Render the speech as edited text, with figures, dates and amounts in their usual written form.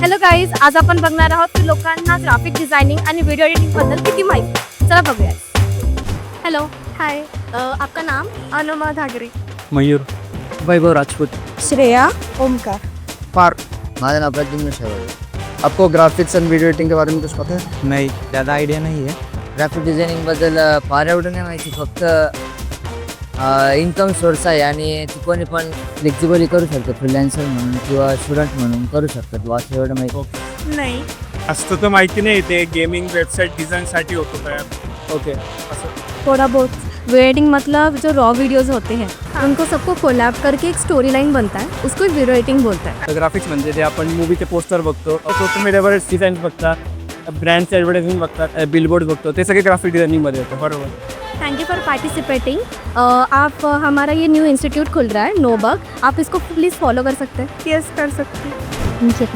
Hello guys, आज आपण बघणार आहोत की लोकांना ग्राफिक डिझायनिंग आणि व्हिडिओ एडिटिंग बद्दल किती माहिती. चला बघूया. हॅलो, हाय, आपका नाम? अनुमा धागरे. मयूर. वैभव राजपूत. श्रेया. ओमकार. पार्क. माझा नाम नोबुगिन्stitute. आपको ग्राफिक्स एंड वीडियो एडिटिंग के बारे में कुछ पता है? नहीं, ज़्यादा आइडिया नहीं है. ग्राफिक डिझायनिंग बद्दल फार एवढं नाही माहिती, फक्त इन्कम सोर्स आहे आणि ती कोणी पण फ्लेक्झिबली करू शकतो, फ्रीलान्सर म्हणून किंवा स्टुडंट म्हणून करू शकतात. वाच एवढं माहिती नहीं. असतं तर माहिती नाही. ते गेमिंग वेबसाईट डिज़ाइनसाठी होतो तयार. ओके, असं थोड़ा बहुत. वीडियो एडिटिंग मतलब जो रॉ वीडियोज होते हैं उनको सबको कोलैब करके एक स्टोरी लाइन बनता है, उसको वीडियो एडिटिंग बोलता है. ग्राफिक्स म्हणजे ते आपण मूवीचे पोस्टर बघतो, सोशल मीडियावर डिझाईन बघतात, ब्रँडचे ॲडव्हर्टाइजिंग बघतात, बिलबोर्ड बघतो, ते सगळे ग्राफिक डिझायनिंगमध्ये येतं. बरोबर. Thank you for participating. आप हमारा ये न्यू इंस्टीट्यूट खुल रहा है नोबग, आप इसको प्लीज़ फॉलो कर सकते हैं. यस, कर सकती. ठीक है.